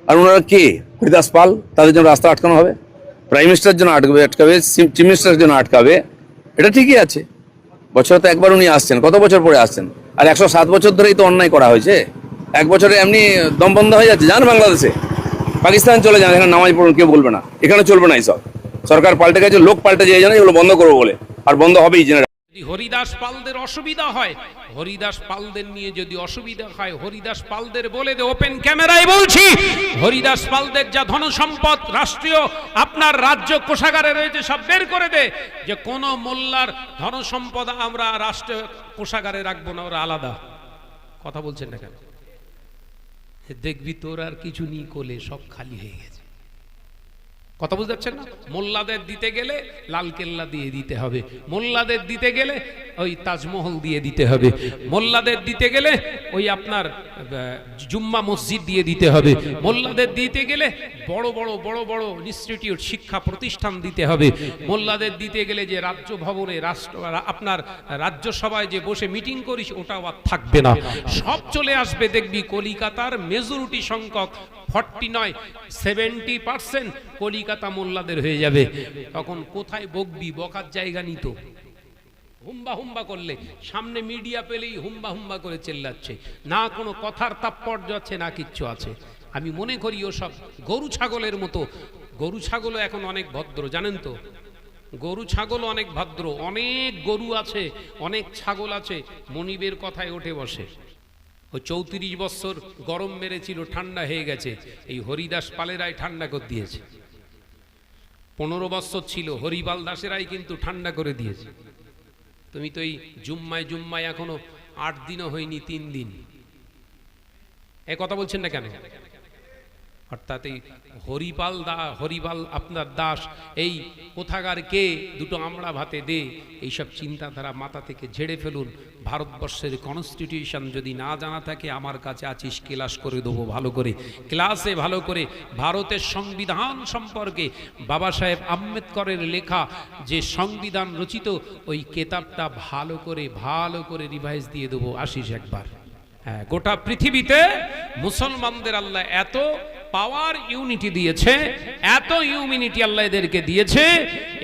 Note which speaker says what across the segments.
Speaker 1: আর ওনারা কে? হরিদাস পাল, তাদের জন্য রাস্তা আটকানো হবে? প্রাইম মিনিস্টারের জন্য আটকাবে, চিফ মিনিস্টারের জন্য আটকাবে? এটা ঠিকই আছে। বছরে তো একবার উনি আসছেন, কত বছর পরে আসছেন? আর 107 বছর ধরেই তো অন্যায় করা হয়েছে। এক বছরে এমনি দম বন্ধ হয়ে যাচ্ছে। যান বাংলাদেশে, পাকিস্তান চলে যান, এখানে নামাজ পড়ুন, কেউ বলবে না। এখানে চলবে না এইসব। সরকার পাল্টে গেছে, লোক পাল্টে যায়, জানে এগুলো বন্ধ করবো বলে, আর বন্ধ হবেই জেনে।
Speaker 2: হরিদাস পালদের অসুবিধা হয়, হরিদাস পালদের নিয়ে যদি অসুবিধা হয়, হরিদাস পালদের বলে দে, ওপেন ক্যামেরায় বলছি, হরিদাস পালদের যা ধন সম্পদ রাষ্ট্রীয় আপনার রাজ্য কোষাগারে রয়েছে সব বের করে দে। যে কোন মোল্লার ধন সম্পদ আমরা রাষ্ট্রীয় কোষাগারে রাখবো না, ওরা আলাদা। কথা বলছেন না কেন? দেখবি তোর আর কিছু নেই কোলে, সব খালি হয়ে গেছে। কথা বুঝতে পারছেন না? মোল্লাদের দিতে গেলে লালকেল্লা দিয়ে দিতে হবে, মোল্লাদের দিতে গেলে ওই তাজমহল দিয়ে দিতে হবে, মোল্লাদের দিতে গেলে ওই আপনার জুম্মা মসজিদ দিয়ে দিতে হবে, মোল্লাদের দিতে গেলে বড় বড় বড় বড় ইনস্টিটিউট শিক্ষা প্রতিষ্ঠান দিতে হবে, মোল্লাদের দিতে গেলে যে রাজ্য ভবনে আপনার রাজ্যসভায় যে বসে মিটিং করিস ওটাও আর থাকবে না, সব চলে আসবে। দেখবি কলিকাতার মেজরিটি সংখ্যক 70% কলিকাতা মোল্লাদের হয়ে যাবে। তখন কোথায় বকবি? বকার জায়গা নিত। হুম্বা হুম্বা করলে সামনে মিডিয়া পেলেই হুম্বা হুম্বা করে চেল্লাচ্ছে, না কোনো কথার তাৎপর্য আছে না কিচ্ছু আছে। আমি মনে করি ও সব গরু ছাগলের মতো। গরু ছাগলও এখন অনেক ভদ্র, জানেন তো? গরু ছাগল অনেক ভদ্র, অনেক গরু আছে, অনেক ছাগল আছে, মনিবের কথায় ওঠে বসে। ওই 34 বছর গরম মেরেছিল, ঠান্ডা হয়ে গেছে, এই হরিদাস পালেরাই ঠান্ডা করে দিয়েছে। 15 বছর ছিল, হরিপাল দাসেরাই কিন্তু ঠান্ডা করে দিয়েছে। তুমি তো এই জুম্মায় এখনো 8 দিনও হয়নি, 3 দিন। এ কথা বলছেন না কেন? অর্থাৎ এই হরিপাল আপনার দাস এই কোথাকার কে, দুটো আমড়া ভাতে দে, এইসব চিন্তাধারা মাথা থেকে ঝেড়ে ফেলুন। ভারতবর্ষের কনস্টিটিউশন যদি না জানা থাকে, আমার কাছে আছিস, ক্লাস করে দেবো ভালো করে, ক্লাসে ভালো করে ভারতের সংবিধান সম্পর্কে বাবা সাহেব আম্বেদকরের লেখা যে সংবিধান রচিত, ওই কেতাবটা ভালো করে রিভাইজ দিয়ে দেবো, আসিস একবার। হ্যাঁ, গোটা পৃথিবীতে মুসলমানদের আল্লাহ এত পাওয়ার ইউনিটি দিয়েছে, এত ইউনিটি আল্লাহ এদেরকে দিয়েছে।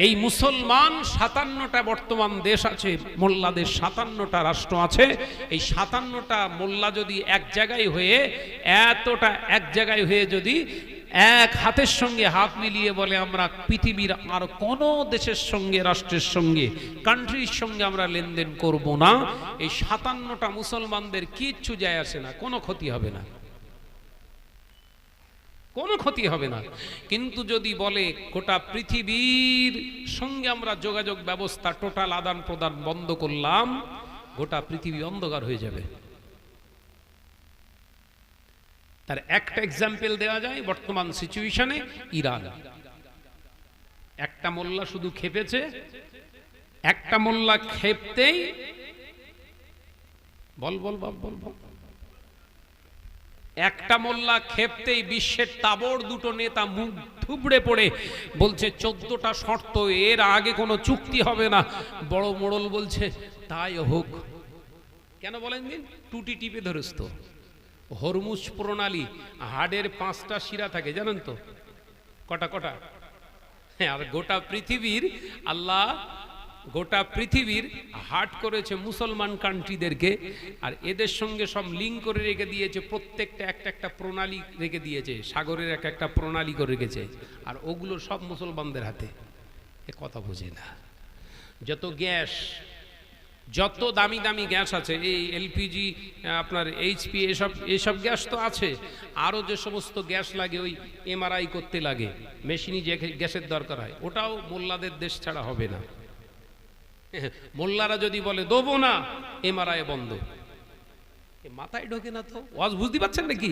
Speaker 2: এই মুসলমান 57টা বর্তমান দেশ আছে, মোল্লাদের 57টা রাষ্ট্র আছে। এই 57টা মোল্লা যদি এক জায়গায় হয়ে, এতটা এক জায়গায় হয়ে যদি এক হাতের সঙ্গে হাত মিলিয়ে বলে আমরা পৃথিবীর আর কোনো দেশের সঙ্গে, রাষ্ট্রের সঙ্গে, কান্ট্রির সঙ্গে আমরা লেনদেন করব না, এই 57টা মুসলমানদের কিচ্ছু যায় আসে না, কোনো ক্ষতি হবে না, কোনো ক্ষতি হবে না। কিন্তু যদি বলে গোটা পৃথিবীর সঙ্গে আমরা যোগাযোগ ব্যবস্থা টোটাল আদান প্রদান বন্ধ করলাম, গোটা পৃথিবী অন্ধকার হয়ে যাবে। তার একটা এক্সাম্পল দেওয়া যায় বর্তমান সিচুয়েশনে, ইরান। একটা মোল্লা শুধু খেপেছে, একটা মোল্লা খেপতেই বল একটা মোল্লা খেপতেই বিশ্বের তাবড় দুটো নেতা মুখ থুবড়ে পড়ে বলছে 14টা শর্ত, এর আগে কোনো চুক্তি হবে না। বড় মোড়ল বলছে তাই হোক। কেন বলেন দিন? টুটি টিপে ধরেছ তো। হরমুজ প্রণালী, হাড়ের 5টা শিরা থাকে, জানেন তো? কটা? হ্যাঁ, আর গোটা পৃথিবীর আল্লাহ গোটা পৃথিবীর হার্ট করেছে মুসলমান কান্ট্রিদেরকে, আর এদের সঙ্গে সব লিঙ্ক করে রেখে দিয়েছে, প্রত্যেকটা একটা প্রণালী রেখে দিয়েছে, সাগরের একটা প্রণালী করে রেখেছে, আর ওগুলো সব মুসলমানদের হাতে। এ কথা বোঝে না। যত গ্যাস, যত দামি দামি গ্যাস আছে, এই এলপিজি, আপনার এইচপি, এসব গ্যাস তো আছে, আরও যে সমস্ত গ্যাস লাগে, ওই এমআরআই করতে লাগে, মেশিনই যে গ্যাসের দরকার হয়, ওটাও মোল্লাদের দেশ ছাড়া হবে না। মোল্লারা যদি বলে দেবো না, এমআরআই বন্ধ। মাথায় ঢোকে না তো, ওয়াজ বুঝতে পারছেন নাকি?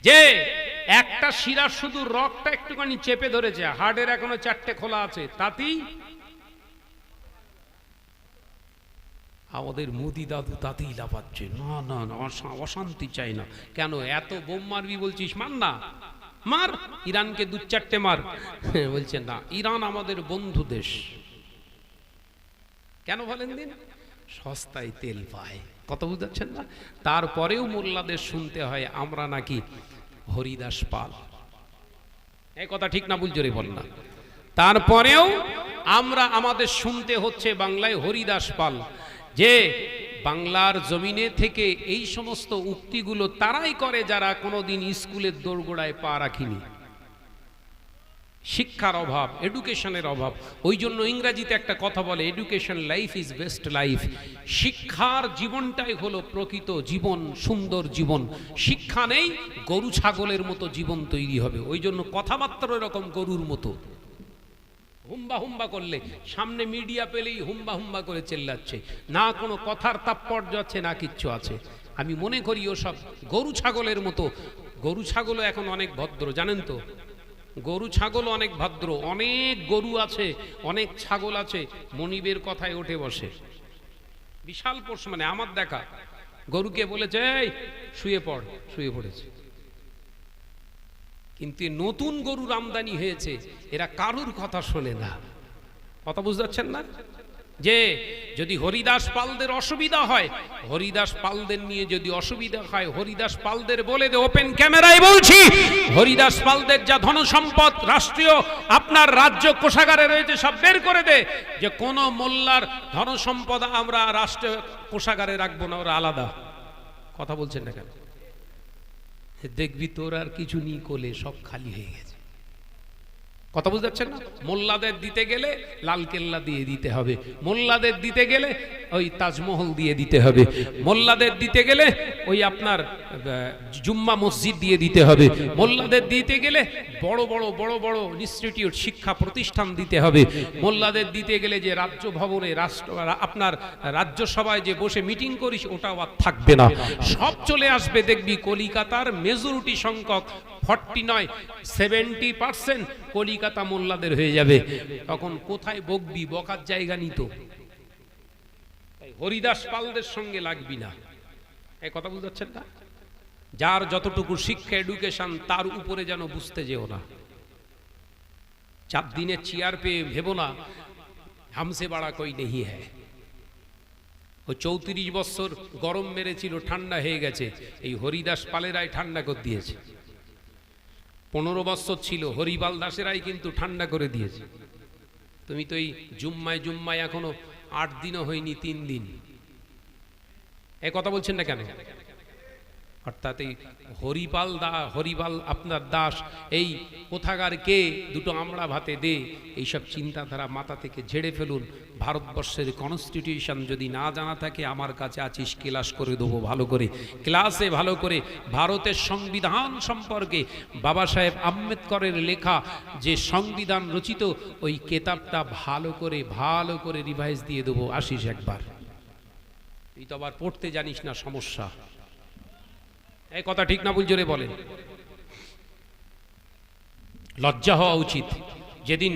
Speaker 2: যে একটা শিরা শুধু রকটা একটুখানি চেপে ধরেছে, হার্টের এখনো 4টে খোলা আছে, তাতেই আমাদের মোদি দাদু তাতেই লাফাচ্ছে, না অশান্তি চাই না। কেন এত বোম মারবি বলছিস? মার না, মার, ইরানকে 2-4টে মার। বলছে না, ইরান আমাদের বন্ধু দেশ। কেন বলেন দিন? সস্তায় তেল পায়। কত বুঝাচ্ছেন না? তারপরেও মোল্লাদের শুনতে হয় আমরা নাকি হরিদাস পাল। এই কথা ঠিক না ভুল জোরে বল না। তারপরেও আমরা আমাদের শুনতে হচ্ছে বাংলায় হরিদাস পাল, যে বাংলার জমিনে থেকে এই সমস্ত উক্তিগুলো তারাই করে যারা কোনোদিন স্কুলের দোরগোড়ায় পা রাখিনি। শিক্ষার অভাব, এডুকেশনের অভাব। ওই জন্য ইংরেজিতে একটা কথা বলে, education life is best life. শিক্ষার জীবনটাই হলো প্রকৃত জীবন, সুন্দর জীবন। শিক্ষা নেই, গরু ছাগলের মতো জীবন তৈরি হবে। ওই জন্য কথাবার্তা এরকম গরুর মতো, হুম্বা হুম্বা করলে সামনে মিডিয়া পেলেই হুম্বা হুম্বা করে চেল্লাচ্ছে, না কোনো কথার তাৎপর্য আছে না কিচ্ছু আছে। আমি মনে করি ওসব গরু ছাগলের মতো। গরু ছাগলও এখন অনেক ভদ্র, জানেন তো? গরু ছাগল অনেক ভদ্র, অনেক গরু আছে, অনেক ছাগল আছে, মনিবের কথায় উঠে বসে। বিশাল পোষ, মানে আমার দেখা গরুকে বলেছে এই শুয়ে পড়, শুয়ে পড়েছে। কিন্তু নতুন গরুর আমদানি হয়েছে, এরা কারুর কথা শোনে না। কথা বুঝতে পারছেন না? যে যদি হরিদাস পালদের অসুবিধা হয়, হরিদাস পালদের নিয়ে যদি অসুবিধা হয়, হরিদাস পালদের বলে দে, ওপেন ক্যামেরায় বলছি, হরিদাস পালদের যা ধন সম্পদ রাষ্ট্রীয় আপনার রাজ্য কোষাগারে রয়েছে সব বের করে দে। যে কোন মোল্লার ধন সম্পদ আমরা রাষ্ট্রীয় কোষাগারে রাখবো না, ওরা আলাদা। কথা বলছেন না কেন? দেখবি তোর আর কিছু নেই কোলে, সব খালি হয়ে গেছে। কথা বুঝতে পারছেন না? মোল্লাদের দিতে গেলে লালকেল্লা দিয়ে দিতে হবে, মোল্লাদের দিতে গেলে ওই তাজমহল দিয়ে দিতে হবে, মোল্লাদের দিতে গেলে ওই আপনার জুম্মা মসজিদ দিয়ে দিতে হবে, মোল্লাদের দিতে গেলে বড় বড় বড় বড় ইনস্টিটিউট শিক্ষা প্রতিষ্ঠান দিতে হবে, মোল্লাদের দিতে গেলে যে রাজ্য ভবনে আপনার রাজ্যসভায় যে বসে মিটিং করিস ওটাও আর থাকবে না, সব চলে আসবে। দেখবি কলিকাতার মেজরিটি সংখ্যক 70% কলিকাতা মোল্লাদের হয়ে যাবে। তখন কোথায় বকবি? বকার জায়গা নিত। হরিদাস পালদের সঙ্গে লাগবি না। এই কথা বুঝতে পারছেন না? যার যতটুকু শিক্ষা এডুকেশন তার উপরে যেন বুঝতে যেও না। 4 দিনের চেয়ার পেয়ে ভেবো না হামসে বাড়া কই নেই হ্যায়। ও 34 বছর গরম মেরেছিল, ঠান্ডা হয়ে গেছে, এই হরিদাস পালেরাই ঠান্ডা করে দিয়েছে। 15 বছর ছিল, হরিপাল দাসেরাই কিন্তু ঠান্ডা করে দিয়েছে। তুমি তো এই জুম্মায় এখনো 8 দিনও হয়নি, 3 দিন। এ কথা বলছেন না কেন? অর্থাৎ এই হরিপাল আপনার দাস এই কোথাকার কে, দুটো আমড়া ভাতে দে, এইসব চিন্তাধারা মাথা থেকে ঝেড়ে ফেলুন। ভারতবর্ষের কনস্টিটিউশন যদি না জানা থাকে আমার কাছে আছিস, ক্লাস করে দেবো ভালো করে। ক্লাসে ভালো করে ভারতের সংবিধান সম্পর্কে বাবা সাহেব আম্বেদকরের লেখা যে সংবিধান রচিত, ওই কেতাবটা ভালো করে রিভাইজ দিয়ে দেবো, আসিস একবার। তুই তো আবার পড়তে জানিস না, সমস্যা। এই কথা ঠিক না ভুল জোরে বলেন? লজ্জা হওয়া উচিত। যেদিন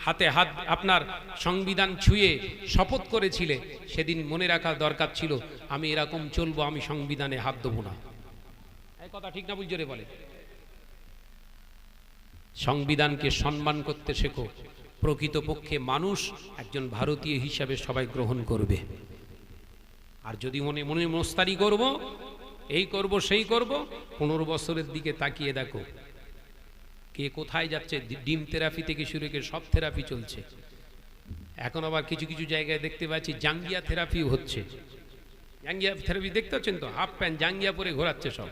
Speaker 2: হাতে হাত আপনার সংবিধান ছুঁয়ে শপথ করেছিলে, সেদিন মনে রাখা দরকার ছিল আমি এরকম চলবো, আমি সংবিধানে হাত দেবো না। এই কথা ঠিক না ভুল জোরে বলেন? সংবিধানকে সম্মান করতে শেখো। প্রকৃতপক্ষে মানুষ একজন ভারতীয় হিসাবে সবাই গ্রহণ করবে। আর যদি মনে মস্তারি করব, এই করব সেই করব, 15 বছরের দিকে তাকিয়ে দেখো কে কোথায় যাচ্ছে। ডিম থেরাপি থেকে শুরু করে সব থেরাপি চলছে। এখন আবার কিছু কিছু জায়গায় দেখতে পাচ্ছি জাঙ্গিয়া থেরাপিও হচ্ছে। জাঙ্গিয়া থেরাপি দেখতে পাচ্ছেন তো, হাফ প্যান্ট জাঙ্গিয়া পরে ঘোরাচ্ছে সব।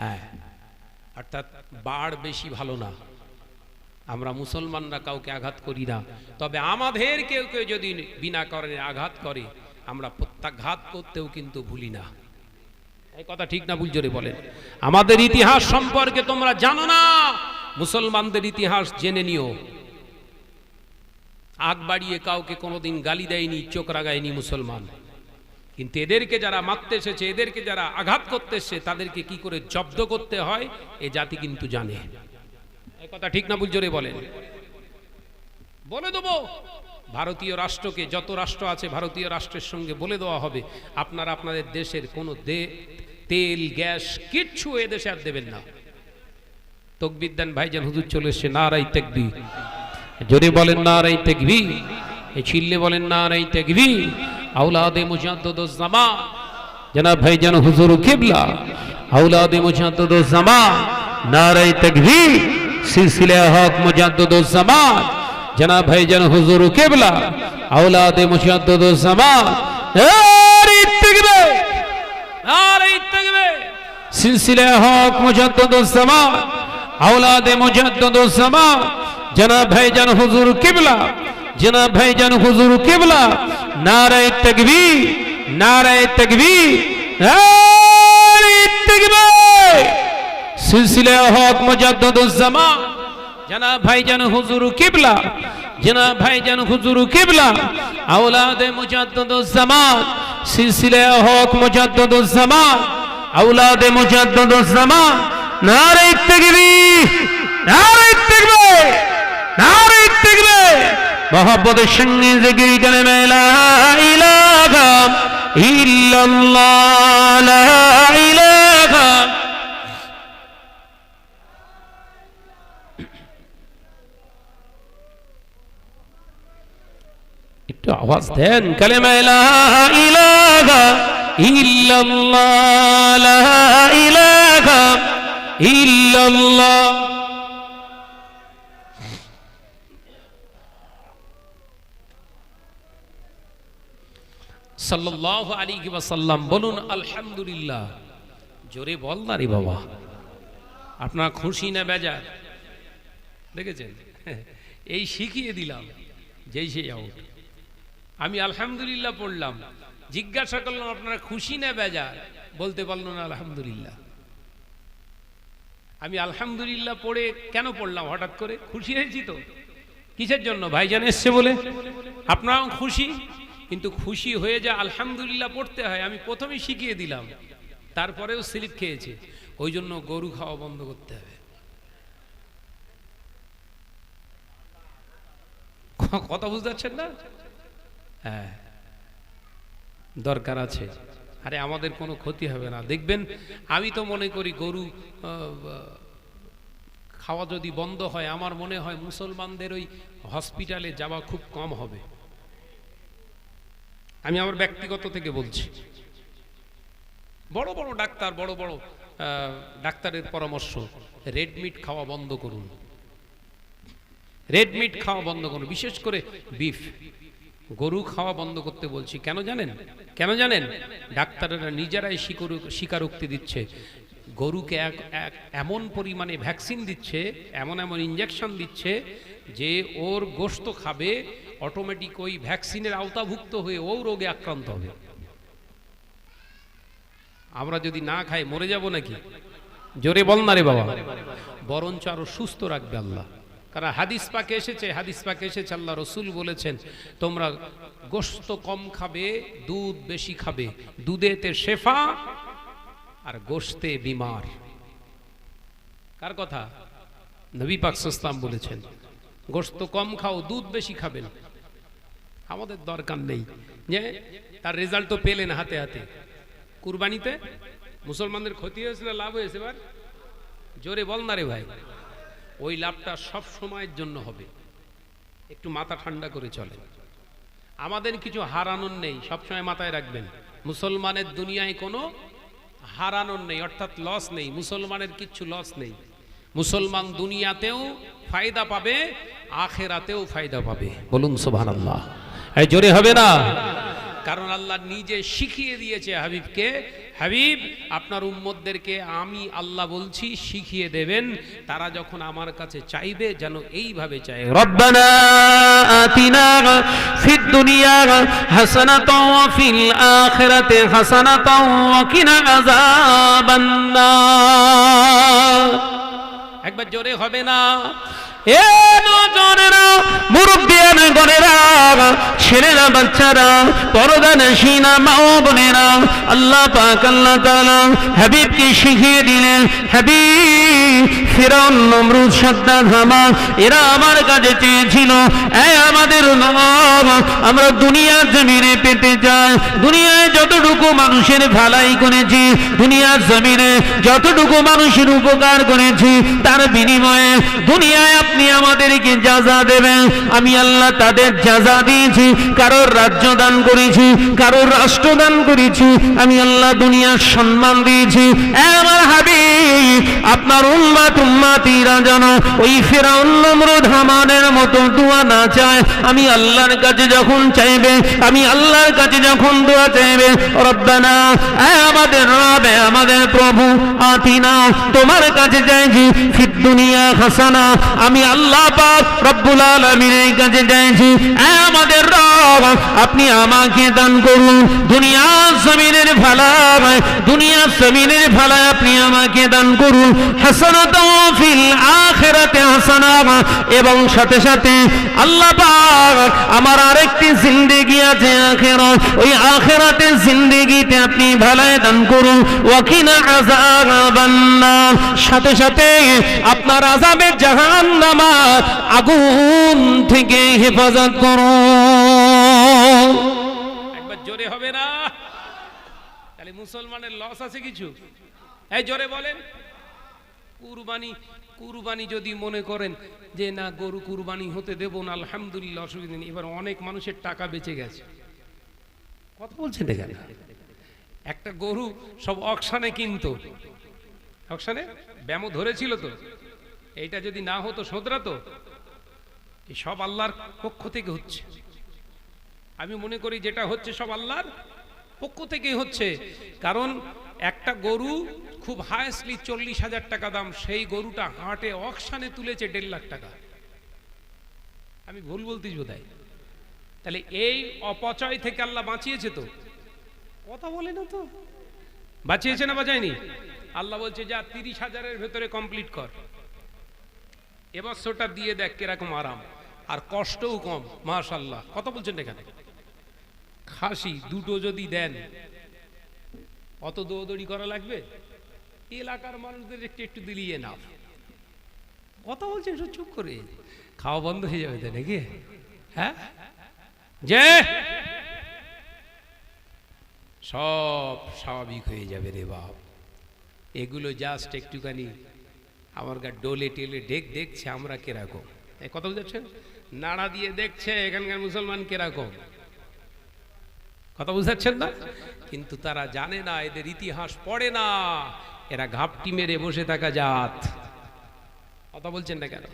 Speaker 2: হ্যাঁ, অর্থাৎ বাড় বেশি ভালো না। আমরা মুসলমানরা কাউকে আঘাত করি না, তবে আমাদের কেউ যদি বিনা কারণে আঘাত করে আমরা প্রত্যাঘাত করতেও কিন্তু ভুলি না। এই কথা ঠিক না ভুল জোরে বলেন? আমাদের ইতিহাস সম্পর্কে তোমরা জানো না, মুসলমানদের ইতিহাস জেনে নিও। আগ বাড়িয়ে কাউকে কোনোদিন গালি দেয়নি, চোখ রাগায়নি মুসলমান। কিন্তু এদেরকে যারা মারতে এসেছে, এদেরকে যারা আঘাত করতে এসেছে, তাদেরকে কি করে জব্দ করতে হয় এ জাতি কিন্তু জানে। এই কথা ঠিক না ভুল জোরে বলেন? বলে দেবো ভারতীয় রাষ্ট্রকে, যত রাষ্ট্র আছে ভারতীয় রাষ্ট্রের সঙ্গে বলে দেওয়া হবে আপনারা আপনাদের দেশের কোনো তেল গ্যাস কিচ্ছু এদেশে আর দেবেন না। তাকবীর দেন ভাইজান, হুজুর চলে এসছে। নারাই তাকবীর, জোরে বলেন নারাই তাকবীর। এই চিল্লে বলেন নারাই তাকবীর। আওলাদে মুজাদ্দিদুজ জামান জনাব ভাইজান হুজুর কিবলা औलादे मुजद्दिदुज़्ज़मान, नारे तकबीर, सिलसिले हक मुजद्दिदुज़्ज़मान, जनाब भाईजान हुजूर किबला, औलादे मुजद्दिदुज़्ज़मान, नारे तकबीर, नारे तकबीर, सिलसिले हक मुजद्दिदुज़्ज़मान, औलादे मुजद्दिदुज़्ज़मान, जनाब भाईजान हुजूर किबला, जनाब भाईजान हुजूर किबला, नारे तकबीर, नारे तकबीर, नारे तकबीर, सिलसिले हक मुजद्दिदुज़्ज़मान, जनाब भाईजान हुजूर किबला, जनाब भाईजान हुजूर किबला, औलादे मुजद्दिदुज़्ज़मान, सिलसिले हक मुजद्दिदुज़्ज़मान, औलादे मुजद्दिदुज़्ज़मान, नारे तकबीर, नारे तकबीर, नारे तकबीर, मोहब्बतेर संगे जिकिर कलमा ला इलाहा इल्लाल्लाह, ला इलाहा। একটু আওয়াজ দেন, কালেমা লা ইলাহা ইল্লাল্লাহ, লা ইলাহা ইল্লাল্লাহ। সাল্লাল্লাহু আলাইহি ওয়াসাল্লাম বলুন আলহামদুলিল্লাহ। জোরে বল না রে বাবা, আপনার খুশি না বেজার? দেখেছেন, এই শিখিয়ে দিলাম যেই সেই আউট। আমি আলহামদুলিল্লাহ পড়লাম, জিজ্ঞাসা করলাম আপনারা খুশি না বেজার, বলতে পারলো না আলহামদুলিল্লাহ। আমি আলহামদুলিল্লাহ পড়ে কেন পড়লাম হঠাৎ করে? খুশি হয়েছি তো। কিসের জন্য? ভাইজান এসছে বলে। আপনারাও খুশি, কিন্তু খুশি হয়ে যা আলহামদুলিল্লাহ পড়তে হয় আমি প্রথমেই শিখিয়ে দিলাম, তারপরেও স্লিপ খেয়েছে। ওই জন্য গরু খাওয়া বন্ধ করতে হবে। কথা বুঝতে পারছেন না? হ্যাঁ, দরকার আছে। আরে আমাদের কোনো ক্ষতি হবে না। দেখবেন, আমি তো মনে করি গরু খাওয়া যদি বন্ধ হয়, আমার মনে হয় মুসলমানদের ওই হসপিটালে যাওয়া খুব কম হবে। আমি আমার ব্যক্তিগত থেকে বলছি। বড় বড় ডাক্তার, বড় বড় ডাক্তারের পরামর্শ, রেড মিট খাওয়া বন্ধ করুন, রেড মিট খাওয়া বন্ধ করুন, বিশেষ করে বিফ। গরু খাওয়া বন্ধ করতে বলছি কেন জানেন? কেন জানেন? ডাক্তাররা নিজেরাই স্বীকারোক্তি দিচ্ছে, গরুকে এমন পরিমাণে ভ্যাকসিন দিচ্ছে, এমন এমন ইঞ্জেকশন দিচ্ছে যে ওর গোশত খাবে, অটোমেটিক ওই ভ্যাকসিনের আওতাভুক্ত হয়ে ও রোগে আক্রান্ত হবে। আমরা যদি না খাই মরে যাব নাকি? জোরে বল না রে বাবা। বরঞ্চ আরো সুস্থ রাখবে আল্লাহ। কারণ হাদিস পাকে এসেছে, হাদিস পাকে এসেছে আল্লাহ রসুল বলেছেন, তোমরা গোশত কম খাবে, দুধ বেশি খাবে, দুধেতে শেফা আর গোশতে বিমার। কার কথা? নবী পাক সাল্লাল্লাহু আলাইহি ওয়াসাল্লাম বলেছেন, গোশত কম খাও, দুধ বেশি খাবেন। আমাদের দরকার নেই যে তার রেজাল্ট তো পেলেন হাতে হাতে। কুরবানিতে মুসলমানদের ক্ষতি হয়েছে না লাভ হয়েছে? এবার জোরে বল না রে ভাই। ওই লাভটা সব সময়ের জন্য হবে। একটু মাথা ঠান্ডা করে চলে। আমাদের কিছু হারানোর নেই, সবসময় মাথায় রাখবেন। মুসলমানের দুনিয়ায় কোনো হারানোর নেই, অর্থাৎ লস নেই। মুসলমানের কিচ্ছু লস নেই। মুসলমান দুনিয়াতেও ফায়দা পাবে, আখেরাতেও ফায়দা পাবে। বলুন সুবহানাল্লাহ। এই জোরে হবে না? কারণ আল্লাহ নিজে শিখিয়ে দিয়েছে হাবিবকে, হাবিব আপনার উম্মতদেরকে আমি আল্লাহ বলছি শিখিয়ে দেবেন, তারা যখন আমার কাছে চাইবে যেন এইভাবে চায়, রব্বানা আতিনা ফিদ দুনিয়া হাসানাতাও ওয়া ফিল আখিরাতি হাসানাতাও ওয়া কিনা আযাবান নার। একবার জোরে হবে না? এ নজরেরা, মুরব্বিয়ানা গনেরা, ছেলেরা, বাচ্চারা, পরদানশীনা মা ও বোনেরা, আল্লাহ পাক আল্লাহ তাআলা হাবিবকে শিখিয়ে দিলেন, হাবিব
Speaker 3: ফিরআউন, নমরুদ, সাদ্দাত, হামান এরা আমার কাছে চেয়েছিল, এই আমাদের নবাব, আমরা দুনিয়ার জমিনে পেতে চাই, দুনিয়ায় যতটুকু মানুষের ভালাই করেছি, দুনিয়ার জমিনে যতটুকু মানুষের উপকার করেছি, তার বিনিময়ে দুনিয়ায় আপনি আমাদেরকে যাজা দেবেন। আমি আল্লাহ তাদের যাজা দিয়েছি, কারোর রাজ্য দান করেছি, কারোর রাষ্ট্র দান করেছি, আমি আল্লাহ দুনিয়ার সম্মান দিয়েছি। আমার হাবিব, আপনার উম্মতিরা যেন ওই ফিরআউন, নমরুদ, হামানের মতো দোয়া না চায়। আমি আল্লাহর কাছে যখন চাইবে, আমি আল্লাহর কাছে যখন দোয়া চাইবে, রব্বানা, আমাদের রব, আমাদের প্রভু, আতিনা, তোমার কাছে চাইছি ফিদ দুনিয়া হাসানা, আমি আল্লাহ পাক রব্বুল আলামিনের কাছে চাইছি, আমাদের রব, আপনি আমাকে দান করুন দুনিয়ার জমিনের ভালাই, দুনিয়ার জমিনের ভালাই আপনি আমাকে দান করুন। হাসানাতাও ফিল আখিরাতে হাসানা, এবং সাথে সাথে আল্লাহ পাক আমার আরেকটি জিন্দেগি আছে আখিরাত, ওই আখিরাতের জিন্দেগিতে আপনি ভালাই দান করুন। ওয়াকিনা আযাবান নার, সাথে সাথে আপনার আযাবের জাহান্নামা আগুন থেকে হেফাজত করুন।
Speaker 2: একবার জোরে হবে না? তাহলে মুসলমানের লস আছে কিছু? এই জোরে বলেন। কুরবানি যদি মনে করেন যে না গরু কুরবানি হতে দেব না, আলহামদুলিল্লাহ, অসুবিধা নেই। এবার অনেক মানুষের টাকা বেঁচে গেছে, কথা বলছেন এখানে। একটা গরু সব অকশানে কিনতো, অকশানে ব্যামো ধরেছিল তো, এইটা যদি না হতো শোধরাতো। এই সব আল্লাহর পক্ষ থেকে হচ্ছে। আমি মনে করি যেটা হচ্ছে সব আল্লাহর পক্ষ থেকেই হচ্ছে। কারণ একটা গরু খুব হায়েস্টলি 40,000 টাকা দাম, সেই গরুটা হাটে অকশানে তুলেছে 1.5 লাখ টাকা। আমি ভুল বলতেছি বোধহয়? তাহলে এই অপচয় থেকে আল্লাহ বাঁচিয়েছে তো, কথা বলে না তো, বাঁচিয়েছে না বাঁচায়নি? আল্লাহ বলছে যা 30,000-এর ভেতরে কমপ্লিট কর, এবছরটা দিয়ে দেখ কিরকম আরাম, আর কষ্টও কম, মাশাআল্লাহ। কথা বলছেন এখানে? খাসি দুটো যদি দেন, অত দৌড়দৌড়ি করা লাগবে? এলাকার মানুষদের একটু একটু দিলিয়ে না, কথা বলছেন চুপ করে, খাওয়া বন্ধ হয়ে যাবে তাই নাকি? হ্যাঁ, যে সব স্বাভাবিক হয়ে যাবে রে বাপ। এগুলো জাস্ট একটুখানি আমার গা ডোলে টেলে দেখছে আমরা কিরকম, কথা বুঝাচ্ছেন? নাড়া দিয়ে দেখছে এখানকার মুসলমান কিরকম, কথা বুঝাচ্ছেন না? কিন্তু তারা জানে না, এদের ইতিহাস পড়ে না, এরা ঘাপটি মেরে বসে থাকা জাত। কথা বলছেন না কেন?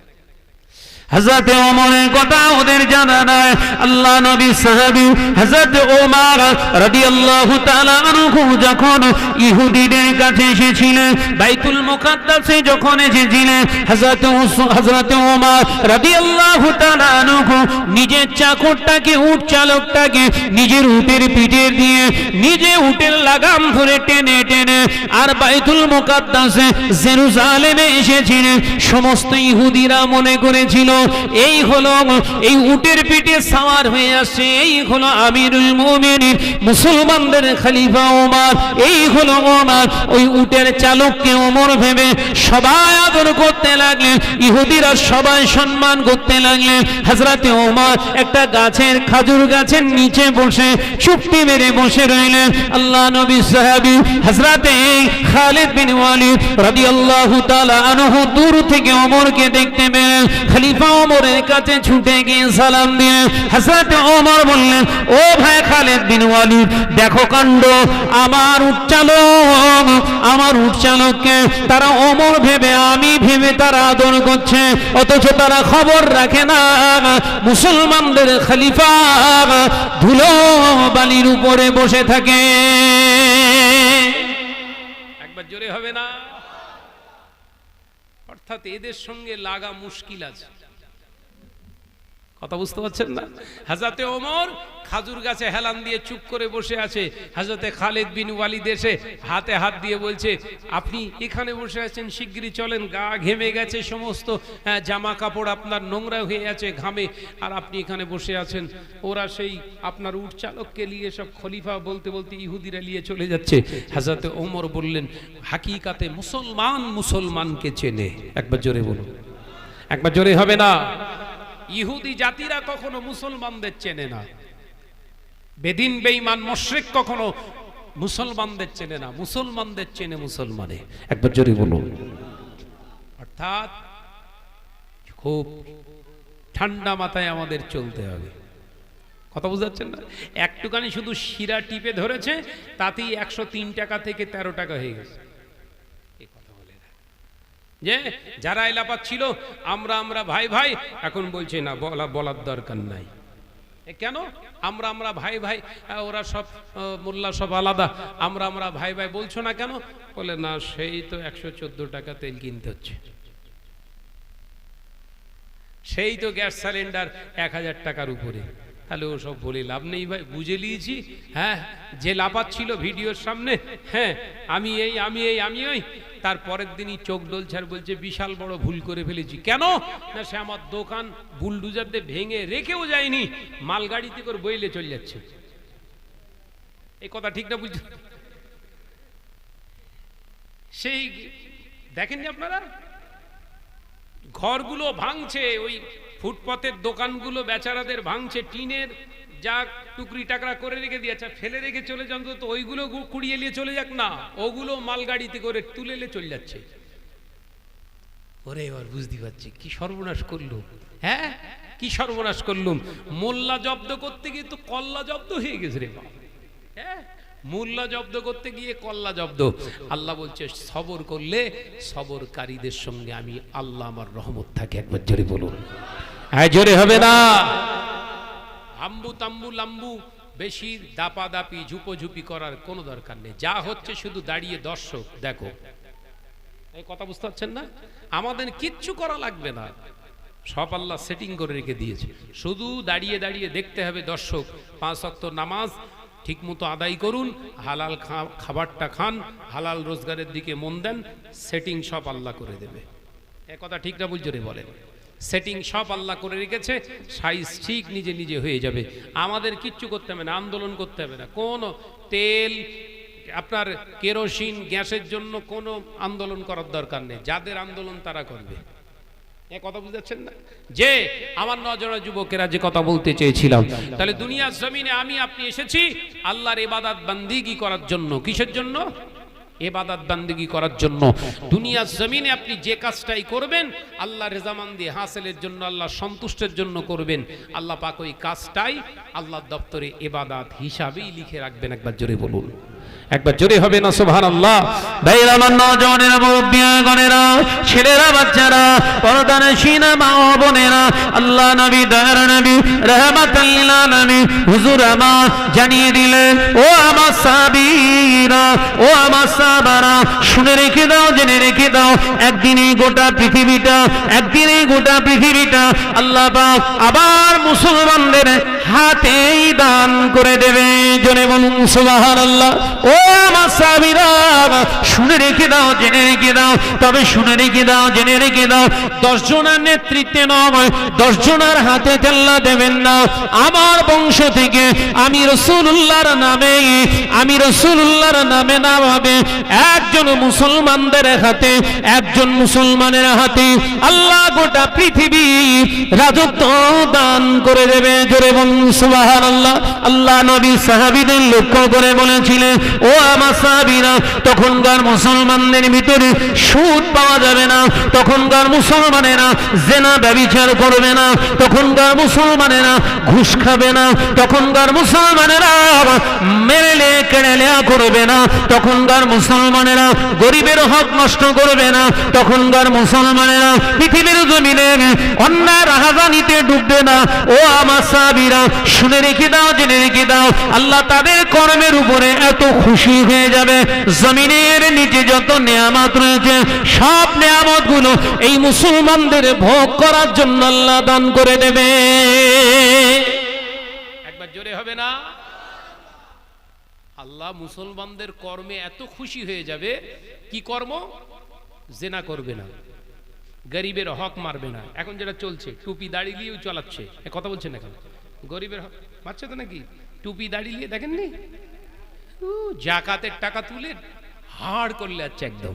Speaker 3: হযরত ওমরের কথা ওদের জানা নাই। আল্লাহ নবী সাহাবী হযরত ওমর রাদিয়াল্লাহু তাআলা আনহু যখন ইহুদিদের কাছে এসেছিলেন, বাইতুল মুকাদ্দাসে যখন এসেছিলেন, হযরত ওমর রাদিয়াল্লাহু তাআলা আনহু নিজের চাকরটাকে, উট চালকটাকে নিজের উটের পিঠে দিয়ে নিজে উটের লাগাম ধরে টেনে টেনে আর বাইতুল মুকাদ্দাসে জেরুজালেমে এসেছিলেন। সমস্ত ইহুদিরা মনে করেছিল এই হলো, এই উটের পিঠে সাওয়ার হয়ে আসছে, এই হলো আমিরুল মুমিনিন, মুসলমানদের খলিফা ওমর, এই হলো ওমর। ওই উটের চালককে ওমর ভেবে সবাই আদর করতে লাগলেন, ইহুদিরা সবাই সম্মান করতে লাগলেন। হযরত ওমর একটা গাছের, খাজুর গাছের নিচে বসে চুপটি মেরে বসে রইলেন। আল্লাহ নবী সাহাবী হযরত খালিদ বিন ওয়ালিদ রাদিয়াল্লাহু তাআলা আনহু দূর থেকে ওমরকে দেখতে পেলেন। খলিফা ওমরের কাছে ছুটে গিয়ে সালাম দিয়ে হযরত ওমর বললেন, ও ভাই খালিদ বিন ওয়ালিদ, দেখো কাণ্ড, আমার উট চালককে তারা ওমর ভেবে, আমি ভেবে তারা আদর করছে, অথচ তারা খবর রাখে না মুসলমানদের খলিফা ধুলো বালির উপরে বসে থাকে।
Speaker 2: একবার জোরে হবে না? অর্থাৎ এদের সঙ্গে লাগা মুশকিল আছে, কথা বুঝতে পারছেন না? হযরতে ওমর খাজুর গাছে হেলান দিয়ে চুপ করে বসে আছে, হযরতে খালিদ বিন ওয়ালিদ এসে হাতে হাত দিয়ে বলছে, আপনি এখানে বসে আছেন, শিগগিরই চলেন, গা ঘেমে গেছে, সমস্ত জামা কাপড় আপনার নোংরা হয়ে আছে ঘামে, আর আপনি এখানে বসে আছেন। ওরা সেই আপনার উট চালককে নিয়ে সব খলিফা বলতে বলতে ইহুদিরা নিয়ে চলে যাচ্ছে। হযরতে ওমর বললেন, হাকিকাতে মুসলমান মুসলমানকে চেনে। একবার জোরে বলুন, একবার জোরে হবে না? ইহুদি জাতিরা কখনো মুসলমানদের চেনে না, বেদিন বেঈমান মুশরিক কখনো মুসলমানদের চেনে না, মুসলমানদের চেনে মুসলমানে। একবার জোরে বলুন। অর্থাৎ খুব ঠান্ডা মাথায় আমাদের চলতে হবে। কথা বুঝাচ্ছেন না? একটুখানি শুধু শিরা টিপে ধরেছে, তাতেই 103 টাকা থেকে 13 টাকা হয়ে গেছে। যে যারা এলাপা ছিল আমরা ভাই ভাই, এখন বলছে না, বলার দরকার নাই। কেন? আমরা ভাই ভাই, ওরা সব মোল্লা সব আলাদা, আমরা ভাই ভাই বলছো না কেন? বলে না, সেই তো 114 টাকা তেল কিনতে হচ্ছে, সেই তো গ্যাস সিলিন্ডার 1000 টাকার উপরে। তাহলে ও সব বলে লাভ নেই ভাই, বুঝে নিয়েছি। হ্যাঁ, যে লাপাচ্ছিল ভিডিওর সামনে, হ্যাঁ আমি ওই, তার পরের দিনই চোখ ডলছে আর বলছে বিশাল বড় ভুল করে ফেলেছি। কেন না, সে আমার দোকান বুলডুজার দিয়ে ভেঙে রেখেও যায়নি, মালগাড়িতে করে বইলে চলে যাচ্ছে। এই কথা ঠিক না? বুঝছেন? সেই দেখেননি আপনারা, ঘরগুলো ভাঙছে, ওই ফুটপাতের দোকানগুলো বেচারাদের ভাঙছে, টিনের যা টুকরি টাকরা করে রেখে দিয়েছে, ফেলে রেখে চলে যান, তো ওইগুলো কুড়িয়ে নিয়ে চলে যাক না, ওগুলো মালগাড়িতে করে তুলে নিয়ে চলে যাচ্ছে। ওরে এবার বুঝতে পারছি কি সর্বনাশ করলুম। হ্যাঁ, কি সর্বনাশ করলুম। মোল্লা জব্দ করতে গিয়ে তো কল্লা জব্দ হয়ে গেছে রে বাবা। হ্যাঁ, মোল্লা জব্দ করতে গিয়ে কল্লা জব্দ। আল্লাহ বলছে, সবর করলে সবরকারীদের সঙ্গে আমি আল্লাহ আমার রহমত থাকে। একবার জোরে বলুন। হ্যাঁ, জোরে হবে না? আম্বু তাম্বু লাম্বু বেশি দাপাদাপি ঝুপোঝুপি করার কোনো দরকার নেই। যা হচ্ছে শুধু দাঁড়িয়ে দর্শক দেখো। এই কথা বুঝতে পারছেন না? আমাদের কিচ্ছু করা লাগবে না, সব আল্লাহ সেটিং করে রেখে দিয়েছে। শুধু দাঁড়িয়ে দাঁড়িয়ে দেখতে হবে দর্শক। 5 ওয়াক্ত নামাজ ঠিক মতো আদায় করুন, হালাল খাবারটা খান, হালাল রোজগারের দিকে মন দেন, সেটিং সব আল্লাহ করে দেবে। এ কথা ঠিক না? বুঝে বলেন। সেটিং সব আল্লাহ করে রেখেছে, সাইজ ঠিক নিজে নিজে হয়ে যাবে। আমাদের কিচ্ছু করতে হবে না, আন্দোলন করতে হবে না। কোনো তেল, আপনার কেরোসিন, গ্যাসের জন্য কোনো আন্দোলন করার দরকার নেই। যাদের আন্দোলন তারা করবে। এ কথা বুঝতে না? যে আমার নজরা যুবকেরা যে কথা বলতে চেয়েছিলাম, তাহলে দুনিয়ার জমিনে আমি আপনি এসেছি আল্লাহর ইবাদত বান্দিগি করার জন্য। কিসের জন্য? ইবাদত বান্দিগি করার জন্য। দুনিয়ার জমিনে আপনি যে কাজটাই করবেন আল্লাহ রেজামন্দি হাসিলের জন্য, আল্লাহ সন্তুষ্টের জন্য করবেন। আল্লাহ পাক ওই কাজটাই আল্লাহর দপ্তরে ইবাদত হিসাবেই লিখে রাখবেন। একবার জোরে বলুন, একবার জোরে হবে না সুবহানাল্লাহ? ভাইরা, আমার নওজওয়ানেরা, মুরব্বিয়ানেরা, ছেলেরা, বাচ্চারা, পর্দানশীনা মা ও বোনেরা, আল্লাহ নবী, দয়ার নবী, রাহমাতুল লিল আলামিন হুজুর আমার জানিয়ে দিলেন, ও আমার সাহাবীরা, ও আমার সাহাবারা, শুনে রেখে দাও, জেনে রেখে দাও, একদিনই গোটা পৃথিবীটা আল্লাহ পাক আবার মুসলমানদের হাতেই দান করে দেবে। জোরে বলুন সুবহানাল্লাহ। ও আমার সাহাবীরা, শুনে রেখে দাও, জেনে রেখে দাও, তবে শুনে রেখে দাও, জেনে রেখে দাও, 10 জনের নেতৃত্বে নয়, 10 জনের হাতে আল্লাহ দেবেন না। আমার বংশ থেকে আমি রাসূলুল্লাহর নামে না হবে একজন মুসলমানদের হাতে, একজন মুসলমানের হাতে আল্লাহ গোটা পৃথিবী রাজত্ব দান করে দেবে। জোরে বলুন সুবহানাল্লাহ। আল্লাহ নবী সাহাবীদের লক্ষ্য করে বলেছিলেন, ও আমার সাহাবীরা, তখনকার মুসলমানদের ভিতরে সুদ পাওয়া যাবে না, তখনকার মুসলমানেরা জেনা ব্যভিচার করবে না, তখনকার মুসলমানেরা ঘুষ খাবে না, তখনকার মুসলমানেরা মেরেলে কেড়েলে করবে না, তখনকার মুসলমানেরা গরিবের হক নষ্ট করবে না, তখনকার মুসলমানেরা পৃথিবীর জমিনে অন্যায় রাহাজানিতে ডুববে না। ও আমার সাহাবীরা, শুনে রেখে দাও, জেনে রেখে দাও, আল্লাহ তাদের কর্মের উপরে এত খুশি হয়ে যাবে, জমিনের নিচে যত নেয়ামত রয়েছে সব নেয়ামত
Speaker 3: নেয়ামতগুলো এই মুসলমানদের ভোগ করার জন্য আল্লাহ দান করে দেবে।
Speaker 2: একবার জোরে হবে না? আল্লাহ মুসলমানদের কর্মে এত খুশি হয়ে যাবে, কি কর্ম? জেনা করবে না, গরিবের হক মারবে না। এখন যেটা চলছে, টুপি দাড়ি নিয়েও চালাচ্ছে, এ কথা বলছেন এখন, গরিবের হক মারছে তো নাকি? টুপি দাড়ি নিয়ে দেখেননি, জাকাতের টাকা তুলে হাড় করলে যাচ্ছে একদম।